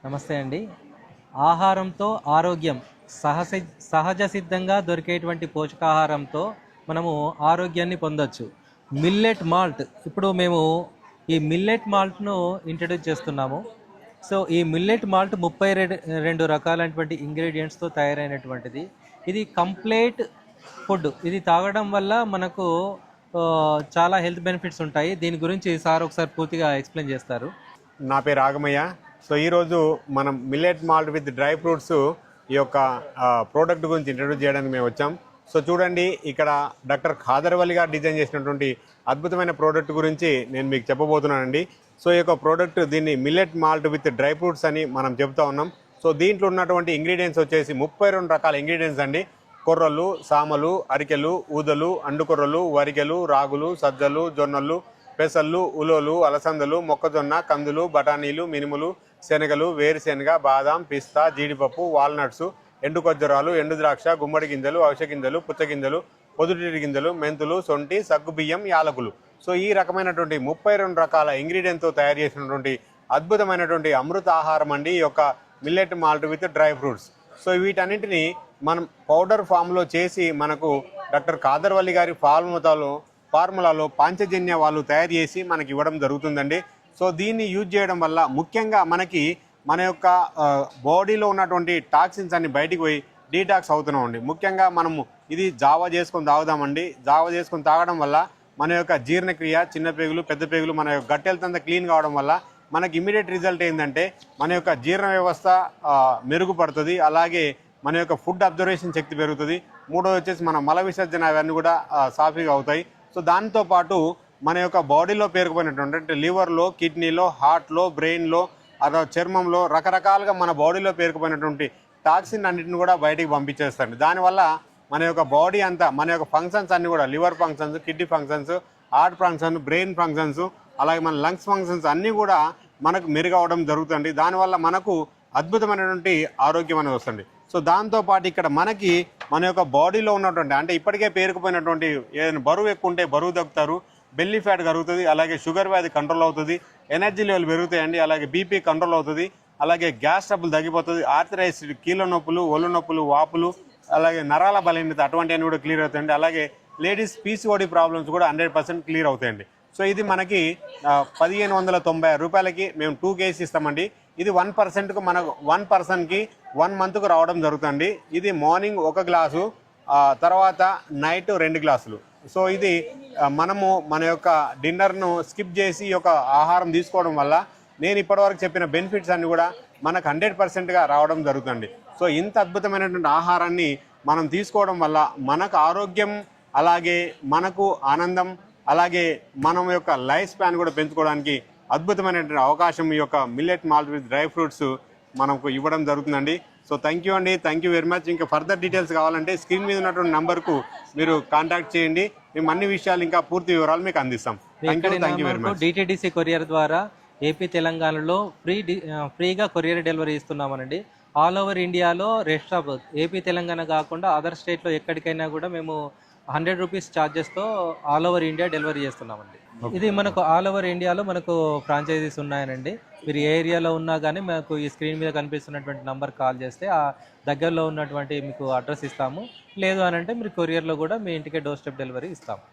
నమస్తే అండి. ఆహారంతో ఆరోగ్యం సహజ సిద్ధంగా దొరికేటువంటి పోషకాహారంతో మనము ఆరోగ్యాన్ని పొందొచ్చు. మిల్లెట్ మాల్ట్ ఇప్పుడు మేము ఈ మిల్లెట్ మాల్ట్‌ను ఇంట్రడ్యూస్ చేస్తున్నాము. సో, ఈ మిల్లెట్ మాల్ట్ 32 రకాలైనటువంటి ఇంగ్రీడియెంట్స్‌తో తయారైనటువంటిది. ఇది కంప్లీట్ ఫుడ్. ఇది తాగడం వల్ల మనకు చాలా హెల్త్ బెనిఫిట్స్ ఉంటాయి. దీని గురించి సార్ ఒకసారి పూర్తిగా ఎక్స్‌ప్లెయిన్ చేస్తారు. నా పేరు ఆగమయ్య. సో ఈరోజు మనం millet malt with dry fruits ఈ యొక్క ప్రోడక్ట్ గురించి ఇంట్రడ్యూస్ చేయడానికి మేము వచ్చాం. సో చూడండి, ఇక్కడ డాక్టర్ ఖాదర్ వలి గారు డిజైన్ చేసినటువంటి అద్భుతమైన ప్రోడక్ట్ గురించి నేను మీకు చెప్పబోతున్నానండి. సో ఈ యొక్క ప్రోడక్ట్ దీన్ని millet malt with dry fruits అని మనం చెప్తా ఉన్నాం. సో దీంట్లో ఉన్నటువంటి ఇంగ్రీడియంట్స్ వచ్చేసి 32 రకాల ఇంగ్రీడియంట్స్ అండి. కొర్రలు, సామలు, అరికెలు, ఊదలు, అండుకొర్రలు, వరికెలు, రాగులు, సజ్జలు, జొన్నలు, పెసళ్ళు, ఉలోలు, అలసందలు, మొక్కజొన్న, కందులు, బఠానీలు, మినుములు, శనగలు, వేరుశెనగ, బాదాం, పిస్తా, జీడిపప్పు, వాల్నట్స్, ఎండు ఖర్జూరాలు, ఎండు ద్రాక్ష, గుమ్మడి గింజలు, అవిసె గింజలు, పుచ్చగింజలు, పొద్దుటిరి గింజలు, మెంతులు, సొంటి, సగ్గుబియ్యం, యాలకులు. సో ఈ రకమైనటువంటి 32 రకాల ఇంగ్రీడియంట్తో తయారు చేసినటువంటి అద్భుతమైనటువంటి అమృత ఆహారం అండి ఈ యొక్క millet malt with dry fruits. So వీటన్నింటినీ మనం పౌడర్ ఫామ్లో చేసి మనకు డాక్టర్ ఖాదర్ వలి గారి ఫార్ములాలో పాంచజన్య వాళ్ళు తయారు చేసి మనకి ఇవ్వడం జరుగుతుందండి. సో దీన్ని యూజ్ చేయడం వల్ల ముఖ్యంగా మనకి మన యొక్క బాడీలో ఉన్నటువంటి టాక్సిన్స్ అన్ని బయటికి పోయి డీటాక్స్ అవుతున్నామండి. ముఖ్యంగా మనము ఇది జావా చేసుకొని తాగుదామండి. జావా చేసుకొని తాగడం వల్ల మన యొక్క జీర్ణక్రియ, చిన్న పేగులు, పెద్ద పేగులు, మన యొక్క గట్ హెల్త్ అంతా క్లీన్ కావడం వల్ల మనకి ఇమీడియట్ రిజల్ట్ ఏంటంటే మన యొక్క జీర్ణ వ్యవస్థ మెరుగుపడుతుంది. అలాగే మన యొక్క ఫుడ్ అబ్జర్వేషన్ శక్తి పెరుగుతుంది. మూడోది వచ్చేసి మన మల విసర్జన అవన్నీ కూడా సాఫీగా అవుతాయి. సో దాంతోపాటు మన యొక్క బాడీలో పేరుకుపోయినటువంటి అంటే లివర్లో, కిడ్నీలో, హార్ట్లో, బ్రెయిన్లో, అదో చర్మంలో రకరకాలుగా మన బాడీలో పేరుకుపోయినటువంటి టాక్సిన్ అన్నింటిని కూడా బయటికి పంపించేస్తుంది. దానివల్ల మన యొక్క బాడీ అంతా, మన యొక్క ఫంక్షన్స్ అన్నీ కూడా liver functions, kidney functions, heart function, brain functions, అలాగే మన లంగ్స్ ఫంక్షన్స్ అన్నీ కూడా మనకు మెరుగవడం జరుగుతుంది. దానివల్ల మనకు అద్భుతమైనటువంటి ఆరోగ్యం అనేది వస్తుంది. సో దాంతోపాటు ఇక్కడ మనకి మన యొక్క బాడీలో ఉన్నటువంటి అంటే ఇప్పటికే పేరుకుపోయినటువంటి ఏదైనా బరువు ఎక్కువ ఉంటే బరువు తగ్గుతారు, బెల్లీ ఫ్యాట్ కరుగుతుంది, అలాగే షుగర్ వ్యాధి కంట్రోల్ అవుతుంది, ఎనర్జీ లెవెల్ పెరుగుతాయండి, అలాగే బీపీ కంట్రోల్ అవుతుంది, అలాగే గ్యాస్ ట్రబుల్ తగ్గిపోతుంది, ఆర్థరైటిస్, కీళ్ళ నొప్పులు, ఒళ్ళు నొప్పులు, వాపులు, అలాగే నరాల బలహీనత అటువంటివన్నీ కూడా క్లియర్ అవుతాయండి. అలాగే లేడీస్ పీసీఓడి ప్రాబ్లమ్స్ కూడా 100% క్లియర్ అవుతాయండి. సో ఇది మనకి 1590 రూపాయలకి మేము 2 కేజీస్ ఇస్తామండి. ఇది 1%కు మనకు 1 పర్సన్కి 1 మంత్కు రావడం జరుగుతుంది. ఇది మార్నింగ్ 1 గ్లాసు, తర్వాత నైట్ 2 గ్లాసులు. సో ఇది మనము మన యొక్క డిన్నర్ను స్కిప్ చేసి ఈ యొక్క ఆహారం తీసుకోవడం వల్ల నేను ఇప్పటివరకు చెప్పిన బెనిఫిట్స్ అన్నీ కూడా మనకు 100%గా రావడం జరుగుతుంది. సో ఇంత అద్భుతమైనటువంటి ఆహారాన్ని మనం తీసుకోవడం వల్ల మనకు ఆరోగ్యం, అలాగే మనకు ఆనందం, అలాగే మనం యొక్క లైఫ్ స్పాన్ కూడా పెంచుకోవడానికి అద్భుతమైనటువంటి అవకాశం ఈ యొక్క millet malt with dry fruits మనకు ఇవ్వడం జరుగుతుందండి. సో థ్యాంక్ యూ అండి, థ్యాంక్ యూ వెరీ మచ్. ఇంకా ఫర్దర్ డీటెయిల్స్ కావాలంటే స్క్రీన్ మీద ఉన్నటువంటి నంబర్కు మీరు కాంటాక్ట్ చేయండి. మేము అన్ని విషయాలు ఇంకా పూర్తి వివరాలు మీకు అందిస్తాం. Thank you very much. DTDC courier ద్వారా ఏపీ తెలంగాణలో ఫ్రీగా కొరియర్ డెలివరీ ఇస్తున్నామనండి. ఆల్ ఓవర్ ఇండియాలో రెస్ట్ ఆఫ్ ఏపీ తెలంగాణ కాకుండా అదర్ స్టేట్లో ఎక్కడికైనా కూడా మేము 100 రూపీస్ ఛార్జెస్తో ఆల్ ఓవర్ ఇండియా డెలివరీ చేస్తున్నామండి. ఇది మనకు ఆల్ ఓవర్ ఇండియాలో మనకు ఫ్రాంచైజీస్ ఉన్నాయనండి. మీరు ఏ ఏరియాలో ఉన్నా కానీ మాకు ఈ స్క్రీన్ మీద కనిపిస్తున్నటువంటి నంబర్ కాల్ చేస్తే ఆ దగ్గరలో ఉన్నటువంటి మీకు అడ్రస్ ఇస్తాము. లేదు అని అంటే మీరు కొరియర్లో కూడా మీ ఇంటికే డోర్ స్టెప్ డెలివరీ ఇస్తాము.